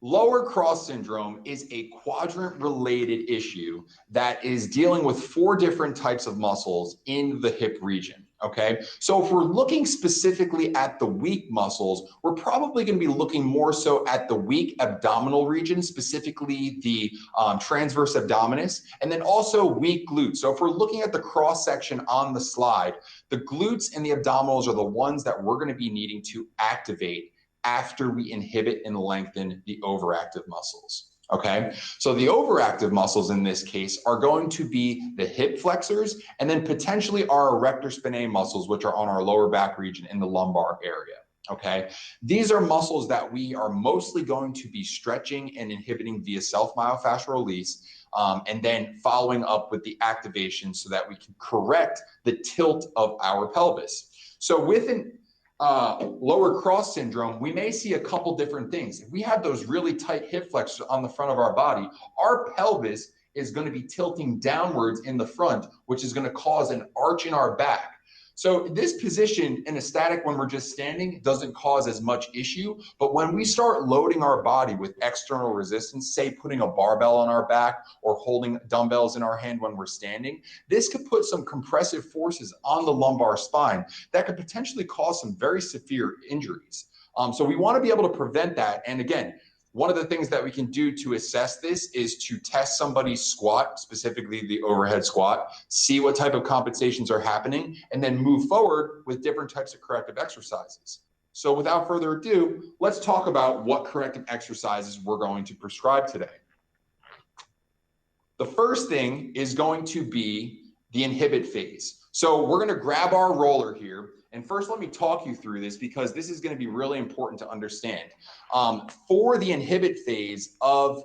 Lower cross syndrome is a quadrant-related issue that is dealing with 4 different types of muscles in the hip region, okay? So if we're looking specifically at the weak muscles, we're probably gonna be looking more so at the weak abdominal region, specifically the transverse abdominis, and then also weak glutes. So if we're looking at the cross-section on the slide, the glutes and the abdominals are the ones that we're gonna be needing to activate after we inhibit and lengthen the overactive muscles, okay? So the overactive muscles in this case are going to be the hip flexors and then potentially our erector spinae muscles, which are on our lower back region in the lumbar area, okay? These are muscles that we are mostly going to be stretching and inhibiting via self-myofascial release, and then following up with the activation so that we can correct the tilt of our pelvis. So with an lower cross syndrome, we may see a couple different things. If we have those really tight hip flexors on the front of our body, our pelvis is going to be tilting downwards in the front, which is going to cause an arch in our back. So this position in a static when we're just standing doesn't cause as much issue, but when we start loading our body with external resistance, say putting a barbell on our back or holding dumbbells in our hand when we're standing, this could put some compressive forces on the lumbar spine that could potentially cause some very severe injuries. So we want to be able to prevent that. And again, one of the things that we can do to assess this is to test somebody's squat, specifically the overhead squat, see what type of compensations are happening, and then move forward with different types of corrective exercises. So without further ado, let's talk about what corrective exercises we're going to prescribe today. The first thing is going to be the inhibit phase. So we're going to grab our roller here. And first, let me talk you through this because this is going to be really important to understand. For the inhibit phase of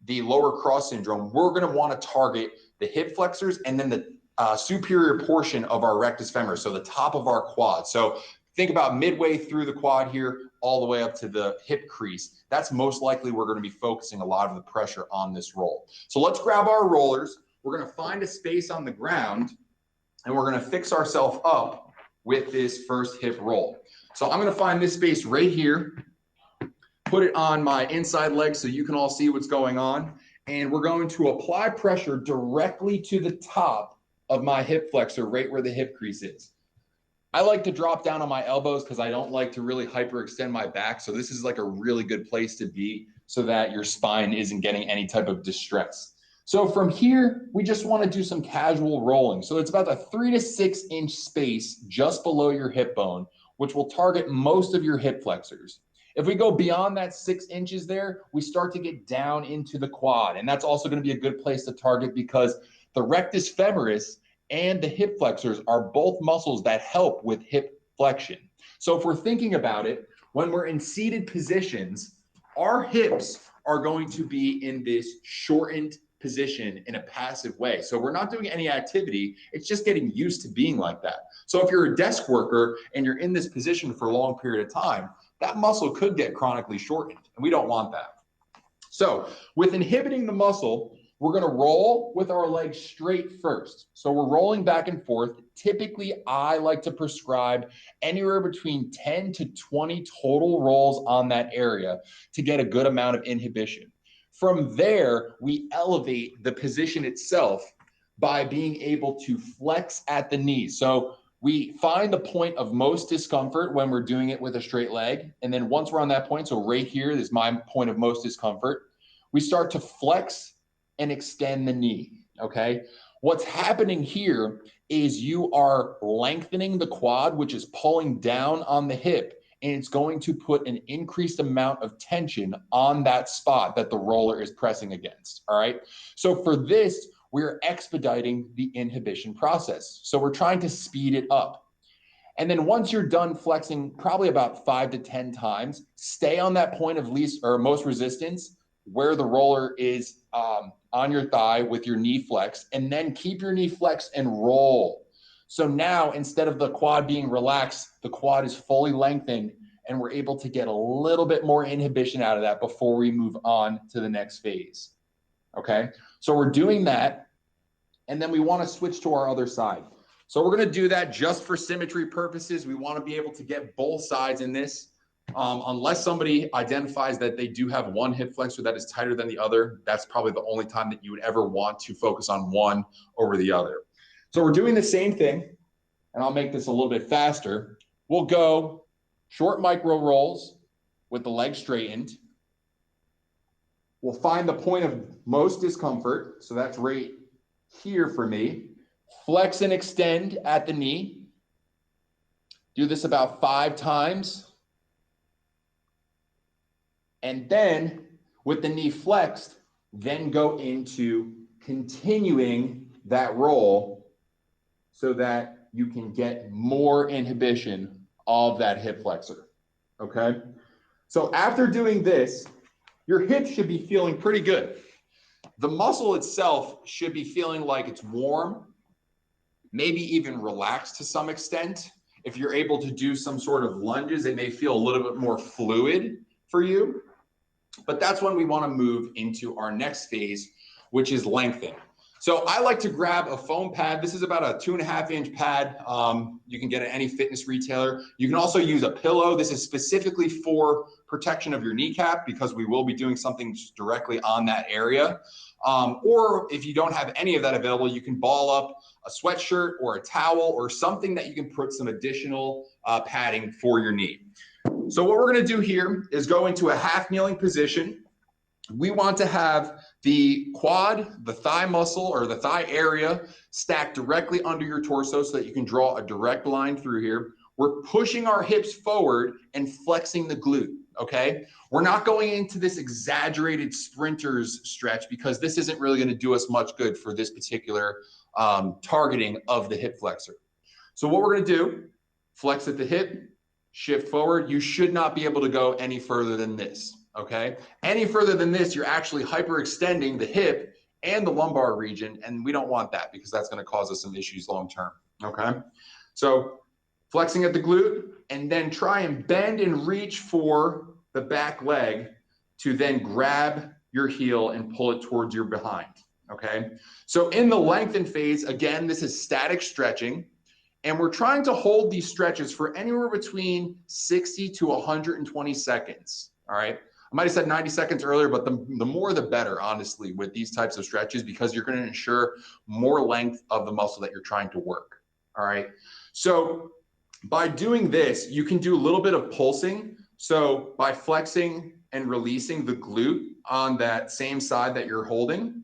the lower cross syndrome, we're going to want to target the hip flexors and then the superior portion of our rectus femoris, so the top of our quad. So think about midway through the quad here, all the way up to the hip crease. That's most likely we're going to be focusing a lot of the pressure on this roll. So let's grab our rollers. We're going to find a space on the ground, and we're going to fix ourselves up with this first hip roll. So I'm going to find this space right here, put it on my inside leg so you can all see what's going on, and we're going to apply pressure directly to the top of my hip flexor, right where the hip crease is. I like to drop down on my elbows because I don't like to really hyperextend my back, so this is like a really good place to be so that your spine isn't getting any type of distress. So from here, we just want to do some casual rolling. So it's about a 3 to 6 inch space just below your hip bone, which will target most of your hip flexors. If we go beyond that 6 inches there, we start to get down into the quad. And that's also going to be a good place to target because the rectus femoris and the hip flexors are both muscles that help with hip flexion. So if we're thinking about it, when we're in seated positions, our hips are going to be in this shortened position in a passive way. So we're not doing any activity, it's just getting used to being like that. So if you're a desk worker and you're in this position for a long period of time, that muscle could get chronically shortened, and we don't want that. So with inhibiting the muscle, we're going to roll with our legs straight first. So we're rolling back and forth. Typically, I like to prescribe anywhere between 10 to 20 total rolls on that area to get a good amount of inhibition. From there, we elevate the position itself by being able to flex at the knees. So we find the point of most discomfort when we're doing it with a straight leg. And then once we're on that point, so right here is my point of most discomfort, we start to flex and extend the knee, okay? What's happening here is you are lengthening the quad, which is pulling down on the hip, and it's going to put an increased amount of tension on that spot that the roller is pressing against, all right? So for this, we're expediting the inhibition process. So we're trying to speed it up. And then once you're done flexing probably about 5 to 10 times, stay on that point of least or most resistance where the roller is on your thigh with your knee flex, and then keep your knee flexed and roll. So now, instead of the quad being relaxed, the quad is fully lengthened, and we're able to get a little bit more inhibition out of that before we move on to the next phase, okay? So we're doing that, and then we want to switch to our other side. So we're going to do that just for symmetry purposes. We want to be able to get both sides in this. Unless somebody identifies that they do have one hip flexor that is tighter than the other, that's probably the only time that you would ever want to focus on one over the other. So we're doing the same thing, and I'll make this a little bit faster. We'll go short micro rolls with the leg straightened. We'll find the point of most discomfort, so that's right here for me. Flex and extend at the knee. Do this about 5 times. And then with the knee flexed, then go into continuing that roll so that you can get more inhibition of that hip flexor, okay? So after doing this, your hips should be feeling pretty good. The muscle itself should be feeling like it's warm, maybe even relaxed to some extent. If you're able to do some sort of lunges, it may feel a little bit more fluid for you. But that's when we want to move into our next phase, which is lengthen. So I like to grab a foam pad. This is about a 2.5-inch pad. You can get at any fitness retailer. You can also use a pillow. This is specifically for protection of your kneecap because we will be doing something directly on that area. Or if you don't have any of that available, you can ball up a sweatshirt or a towel or something that you can put some additional padding for your knee. So what we're going to do here is go into a half kneeling position. We want to have the quad, the thigh muscle or the thigh area stacked directly under your torso so that you can draw a direct line through here. We're pushing our hips forward and flexing the glute, okay? We're not going into this exaggerated sprinter's stretch because this isn't really going to do us much good for this particular targeting of the hip flexor. So what we're going to do, flex at the hip, shift forward. You should not be able to go any further than this, okay? Any further than this, you're actually hyperextending the hip and the lumbar region, and we don't want that because that's going to cause us some issues long term, okay? So flexing at the glute, and then try and bend and reach for the back leg to then grab your heel and pull it towards your behind, okay? So in the lengthen phase, again, this is static stretching. And we're trying to hold these stretches for anywhere between 60 to 120 seconds, all right? I might have said 90 seconds earlier, but the more the better, honestly, with these types of stretches because you're going to ensure more length of the muscle that you're trying to work, all right? So by doing this, you can do a little bit of pulsing. So by flexing and releasing the glute on that same side that you're holding,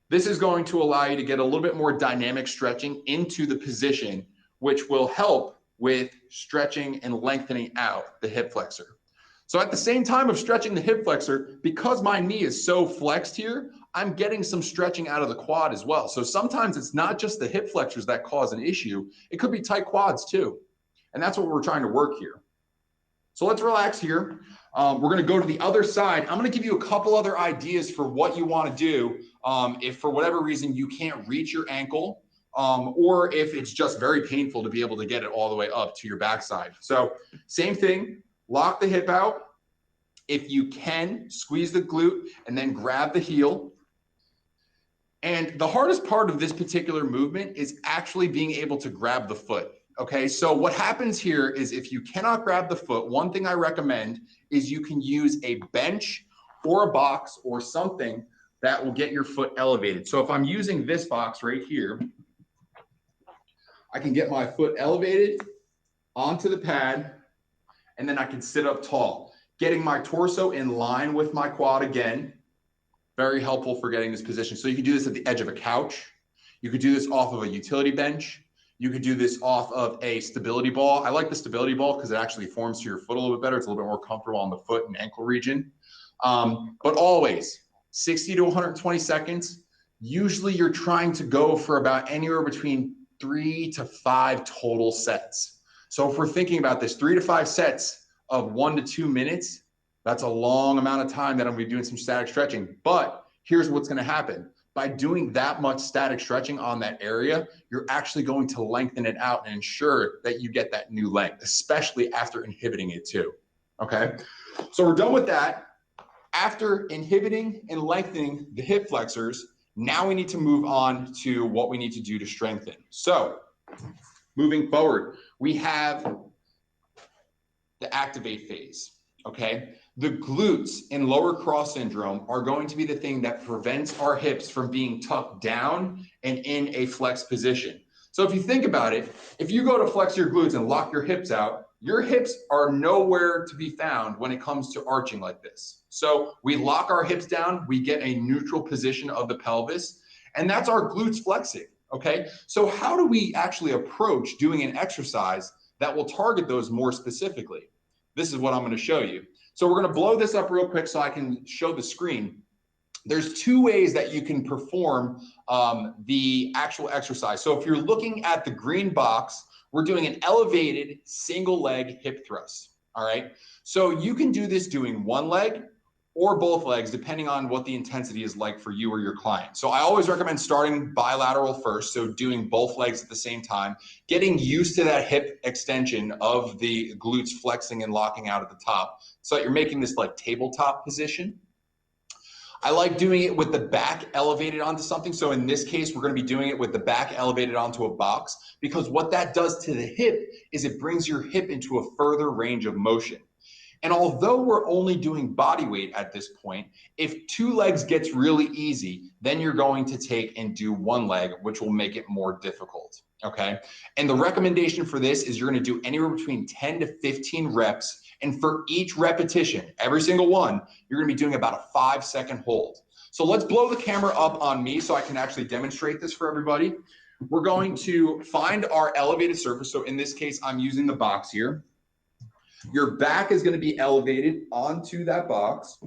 this is going to allow you to get a little bit more dynamic stretching into the position, which will help with stretching and lengthening out the hip flexor. So at the same time of stretching the hip flexor, because my knee is so flexed here, I'm getting some stretching out of the quad as well. So sometimes it's not just the hip flexors that cause an issue. It could be tight quads too. And that's what we're trying to work here. So let's relax here. We're going to go to the other side. I'm going to give you a couple other ideas for what you want to do if for whatever reason you can't reach your ankle or if it's just very painful to be able to get it all the way up to your backside. So same thing, lock the hip out. If you can, squeeze the glute and then grab the heel. And the hardest part of this particular movement is actually being able to grab the foot. Okay, so what happens here is if you cannot grab the foot, one thing I recommend is you can use a bench or a box or something that will get your foot elevated. So if I'm using this box right here, I can get my foot elevated onto the pad, and then I can sit up tall, getting my torso in line with my quad again. Very helpful for getting this position. So you can do this at the edge of a couch. You could do this off of a utility bench. You could do this off of a stability ball. I like the stability ball because it actually forms to your foot a little bit better. It's a little bit more comfortable on the foot and ankle region. But always 60 to 120 seconds. Usually you're trying to go for about anywhere between 3 to 5 total sets. So if we're thinking about this, 3 to 5 sets of 1 to 2 minutes, that's a long amount of time that I'm gonna be doing some static stretching. But here's what's gonna happen. By doing that much static stretching on that area, you're actually going to lengthen it out and ensure that you get that new length, especially after inhibiting it too, okay? So we're done with that. After inhibiting and lengthening the hip flexors, now we need to move on to what we need to do to strengthen. So moving forward, we have the activate phase, okay? The glutes in lower cross syndrome are going to be the thing that prevents our hips from being tucked down and in a flex position. So if you think about it, if you go to flex your glutes and lock your hips out, your hips are nowhere to be found when it comes to arching like this. So we lock our hips down, we get a neutral position of the pelvis, and that's our glutes flexing, okay? So how do we actually approach doing an exercise that will target those more specifically? This is what I'm going to show you. So we're going to blow this up real quick so I can show the screen. There's two ways that you can perform the actual exercise. So if you're looking at the green box, we're doing an elevated single leg hip thrust, all right? So you can do this doing one leg or both legs, depending on what the intensity is like for you or your client. So I always recommend starting bilateral first, so doing both legs at the same time, getting used to that hip extension of the glutes flexing and locking out at the top, so that you're making this like tabletop position. I like doing it with the back elevated onto something. So in this case, we're going to be doing it with the back elevated onto a box, because what that does to the hip is it brings your hip into a further range of motion. And although we're only doing body weight at this point, if two legs gets really easy, then you're going to take and do one leg, which will make it more difficult, okay? And the recommendation for this is you're going to do anywhere between 10 to 15 reps. And for each repetition, every single one, you're going to be doing about a 5-second hold. So let's blow the camera up on me so I can actually demonstrate this for everybody. We're going to find our elevated surface. So in this case, I'm using the box here. Your back is going to be elevated onto that box.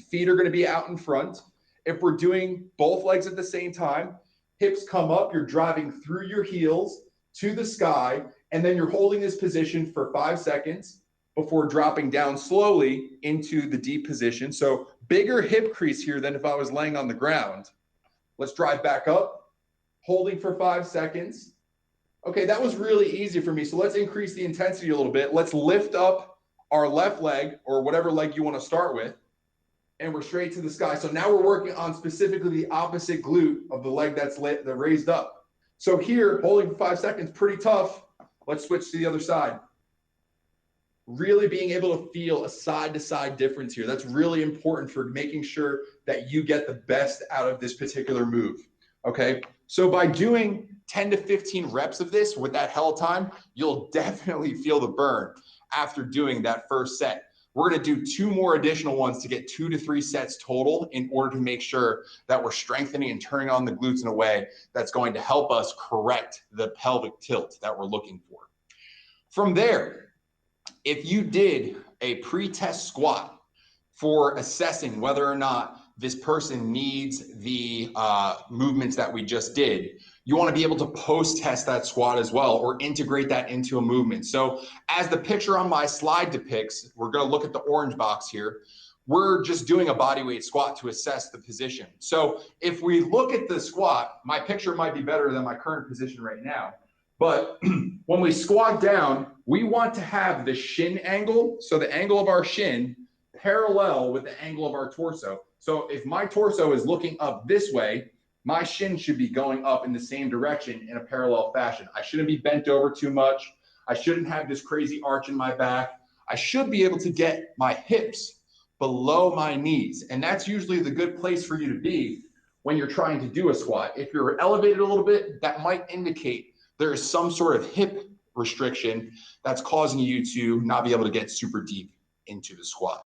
Feet are going to be out in front. If we're doing both legs at the same time, hips come up, you're driving through your heels to the sky, and then you're holding this position for 5 seconds before dropping down slowly into the deep position. So bigger hip crease here than if I was laying on the ground. Let's drive back up, holding for 5 seconds. Okay, that was really easy for me. So let's increase the intensity a little bit. Let's lift up our left leg, or whatever leg you want to start with, and we're straight to the sky. So now we're working on specifically the opposite glute of the leg that's raised up. So here, holding for 5 seconds, pretty tough. Let's switch to the other side. Really being able to feel a side-to-side difference here. That's really important for making sure that you get the best out of this particular move, okay? So by doing 10 to 15 reps of this with that held time, you'll definitely feel the burn after doing that first set. We're going to do 2 more additional ones to get 2 to 3 sets total in order to make sure that we're strengthening and turning on the glutes in a way that's going to help us correct the pelvic tilt that we're looking for. From there, if you did a pre-test squat for assessing whether or not this person needs the movements that we just did, you want to be able to post-test that squat as well, or integrate that into a movement. So as the picture on my slide depicts, we're going to look at the orange box here. We're just doing a body weight squat to assess the position. So if we look at the squat, my picture might be better than my current position right now. But when we squat down, we want to have the shin angle, so the angle of our shin, parallel with the angle of our torso. So if my torso is looking up this way, my shin should be going up in the same direction in a parallel fashion. I shouldn't be bent over too much. I shouldn't have this crazy arch in my back. I should be able to get my hips below my knees. And that's usually the good place for you to be when you're trying to do a squat. If you're elevated a little bit, that might indicate there is some sort of hip restriction that's causing you to not be able to get super deep into the squat.